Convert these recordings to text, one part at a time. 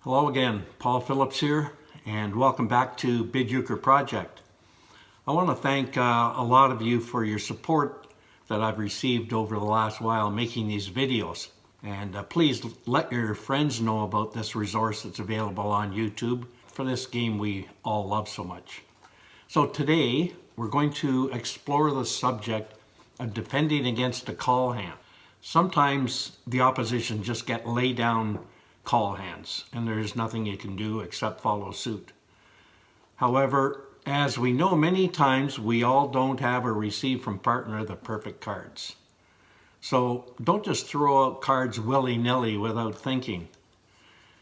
Hello again, Paul Phillips here, and welcome back to Bid Euchre Project. I want to thank a lot of you for your support that I've received over the last while making these videos. And please let your friends know about this resource that's available on YouTube for this game we all love so much. So today, we're going to explore the subject of defending against a call hand. Sometimes the opposition just get lay down call hands, and there's nothing you can do except follow suit. However, as we know, many times we all don't have or receive from partner the perfect cards. So don't just throw out cards willy-nilly without thinking.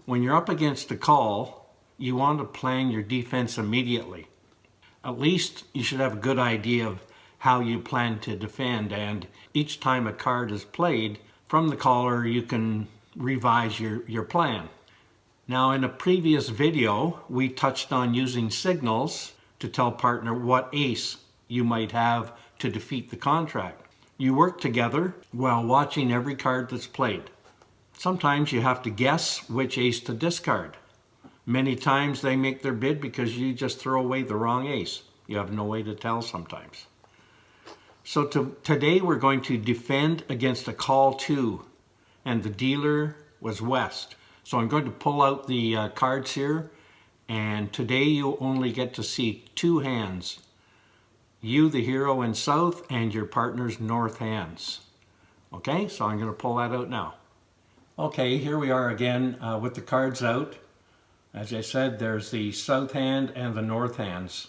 When you're up against a call, you want to plan your defense immediately. At least you should have a good idea of how you plan to defend, and each time a card is played from the caller, you can revise your plan. Now, in a previous video, we touched on using signals to tell partner what ace you might have to defeat the contract. You work together while watching every card that's played. Sometimes you have to guess which ace to discard. Many times they make their bid because you just throw away the wrong ace. You have no way to tell sometimes. So today we're going to defend against a call two, and the dealer was West. So I'm going to pull out the cards here, and today you only get to see two hands. You, the hero, in South, and your partner's North hands. Okay, so I'm going to pull that out now. Okay, here we are again with the cards out. As I said, there's the South hand and the North hands.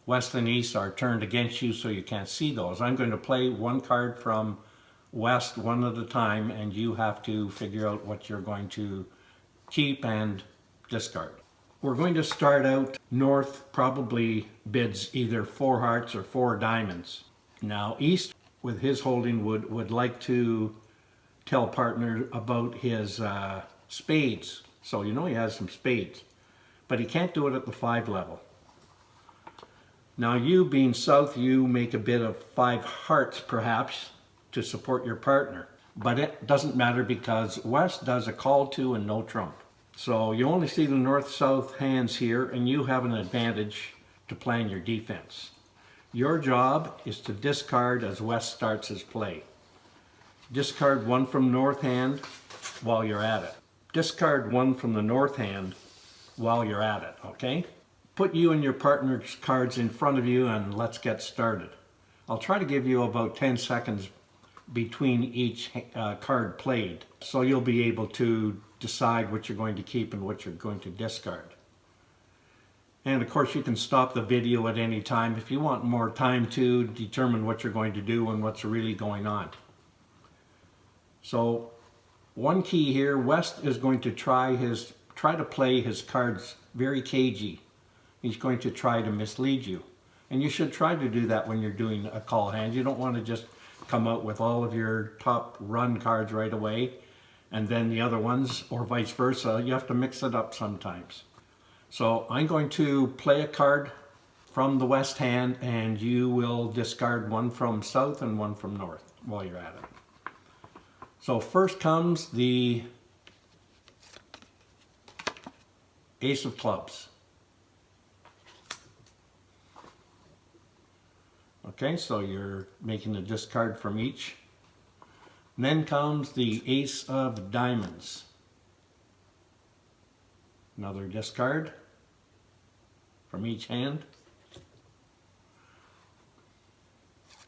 West and East are turned against you, so you can't see those. I'm going to play one card from West one at a time, and you have to figure out what you're going to keep and discard. We're going to start out North probably bids either 4 hearts or 4 diamonds. Now East, with his holding, would like to tell partner about his spades. So you know he has some spades, but he can't do it at the 5 level. Now you, being South, you make a bid of 5 hearts perhaps to support your partner, but it doesn't matter because West does a call two and no trump. So you only see the North-South hands here, and you have an advantage to plan your defense. Your job is to discard as West starts his play. Discard 1 from North hand while you're at it. Discard 1 from the North hand while you're at it, okay? Put you and your partner's cards in front of you and let's get started. I'll try to give you about 10 seconds between each card played, so you'll be able to decide what you're going to keep and what you're going to discard. And of course you can stop the video at any time if you want more time to determine what you're going to do and what's really going on. So one key here, West is going to try to play his cards very cagey. He's going to try to mislead you. And you should try to do that when you're doing a call hand. You don't want to just come out with all of your top run cards right away and then the other ones, or vice versa. You have to mix it up sometimes. So I'm going to play a card from the West hand, and you will discard 1 from South and 1 from North while you're at it. So first comes the Ace of Clubs. Okay, so you're making a discard from each. And then comes the Ace of Diamonds. Another discard from each hand.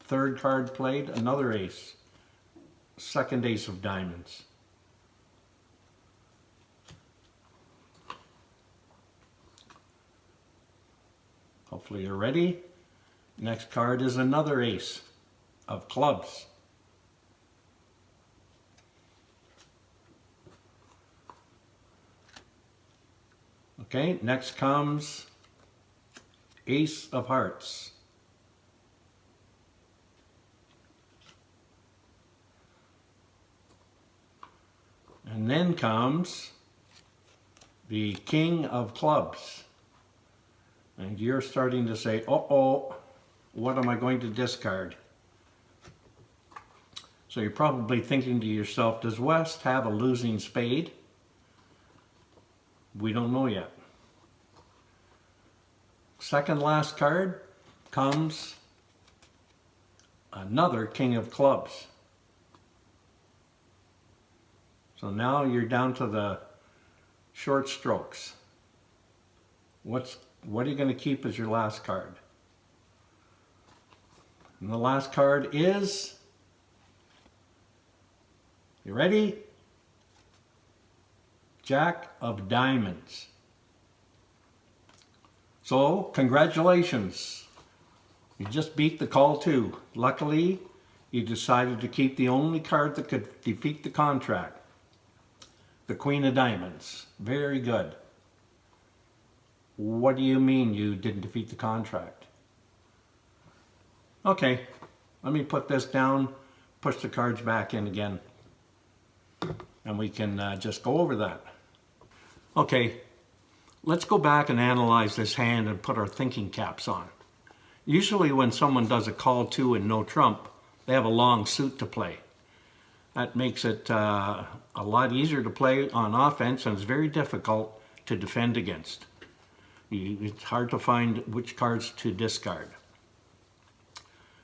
Third card played, another ace. Second Ace of Diamonds. Hopefully you're ready. Next card is another Ace of Clubs. Okay, next comes Ace of Hearts. And then comes the King of Clubs. And you're starting to say, uh-oh, what am I going to discard? So you're probably thinking to yourself, does West have a losing spade? We don't know yet. Second last card comes another King of Clubs. So now you're down to the short strokes. What are you going to keep as your last card? And the last card is, you ready? Jack of Diamonds. So, congratulations. You just beat the call too. Luckily, you decided to keep the only card that could defeat the contract. The Queen of Diamonds. Very good. What do you mean you didn't defeat the contract? Okay, let me put this down, push the cards back in again, and we can just go over that. Okay, let's go back and analyze this hand and put our thinking caps on. Usually when someone does a call two and no trump, they have a long suit to play. That makes it a lot easier to play on offense, and it's very difficult to defend against. It's hard to find which cards to discard.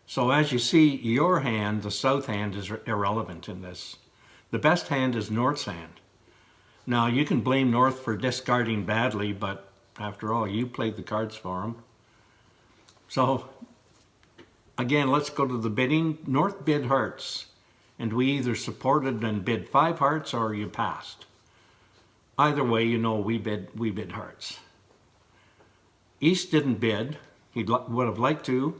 So as you see, your hand, the south hand, is irrelevant in this. The best hand is North's hand. Now, you can blame North for discarding badly, but after all, you played the cards for him. So, again, let's go to the bidding. North bid hearts, and we either supported and bid 5 hearts or you passed. Either way, you know we bid hearts. East didn't bid. He would have liked to.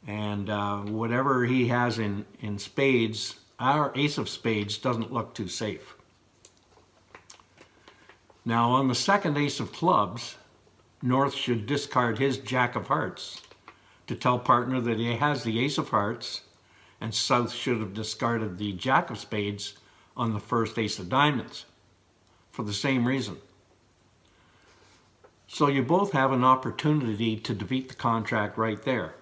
And whatever he has in spades, our ace of spades doesn't look too safe. Now on the second ace of clubs, North should discard his jack of hearts to tell partner that he has the ace of hearts, and South should have discarded the jack of spades on the first ace of diamonds for the same reason. So you both have an opportunity to defeat the contract right there.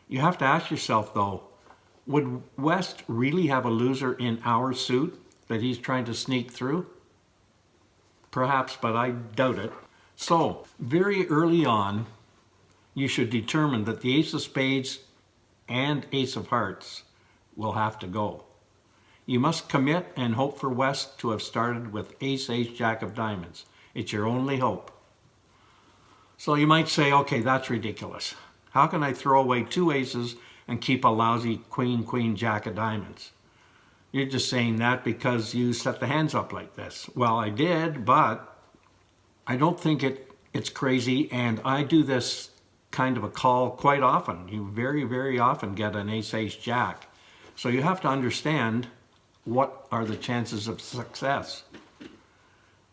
You have to ask yourself though, would West really have a loser in our suit that he's trying to sneak through? Perhaps, but I doubt it. So, very early on, you should determine that the ace of spades and ace of hearts will have to go. You must commit and hope for West to have started with ace, jack of diamonds. It's your only hope. So you might say, okay, that's ridiculous. How can I throw away 2 aces and keep a lousy queen, jack of diamonds? You're just saying that because you set the hands up like this. Well, I did, but I don't think it's crazy, and I do this kind of a call quite often. You very, very often get an ace, jack. So you have to understand what are the chances of success.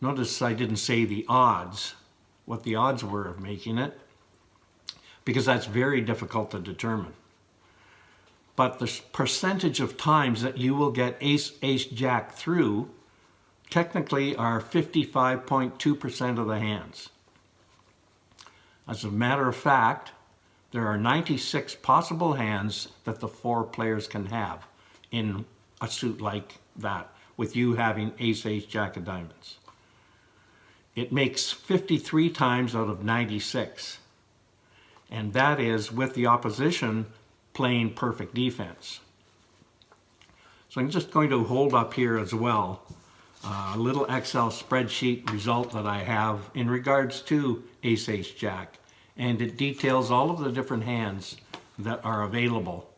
Notice I didn't say the odds, what the odds were of making it, because that's very difficult to determine. But the percentage of times that you will get ace, jack through technically are 55.2% of the hands. As a matter of fact, there are 96 possible hands that the 4 players can have in a suit like that, with you having ace, jack of diamonds. It makes 53 times out of 96. And that is with the opposition playing perfect defense. So I'm just going to hold up here as well a little Excel spreadsheet result that I have in regards to ace, jack. And it details all of the different hands that are available.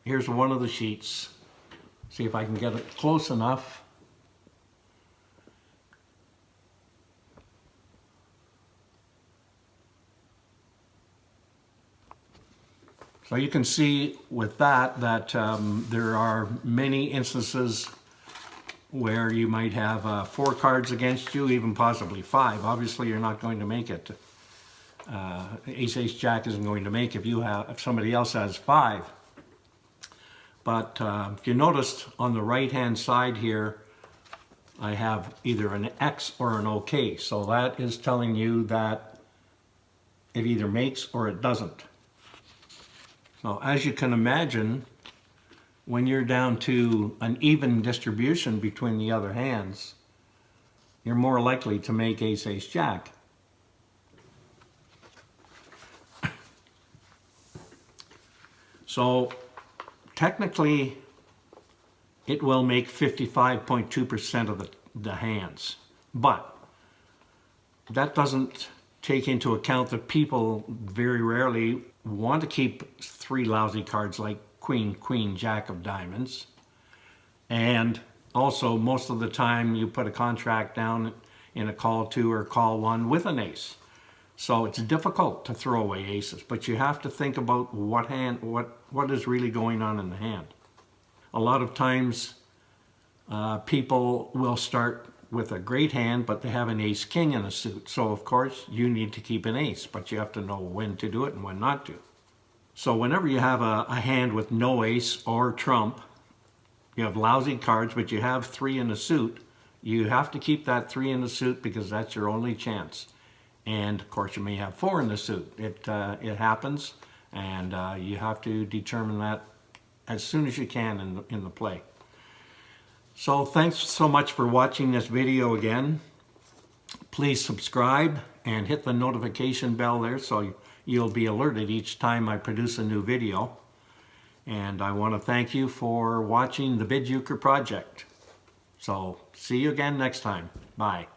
Here's one of the sheets. See if I can get it close enough. So you can see with that there are many instances where you might have 4 cards against you, even possibly 5. Obviously, you're not going to make it. Ace, jack isn't going to make if somebody else has 5. But if you noticed on the right-hand side here, I have either an X or an OK. So that is telling you that it either makes or it doesn't. So as you can imagine, when you're down to an even distribution between the other hands, you're more likely to make ace, ace, jack. So technically, it will make 55.2% of the hands. But that doesn't take into account that people very rarely want to keep three lousy cards like queen, queen, jack of diamonds. And also, most of the time, you put a contract down in a call 2 or call 1 with an ace. So it's difficult to throw away aces, but you have to think about what is really going on in the hand. A lot of times, people will start with a great hand, but they have an ace king in a suit. So of course you need to keep an ace, but you have to know when to do it and when not to. So whenever you have a hand with no ace or trump, you have lousy cards, but you have 3 in a suit, you have to keep that 3 in the suit because that's your only chance. And of course you may have 4 in the suit. It happens, and you have to determine that as soon as you can in the play. So thanks so much for watching this video again. Please subscribe and hit the notification bell there so you'll be alerted each time I produce a new video. And I want to thank you for watching the Euchre project. So see you again next time. Bye.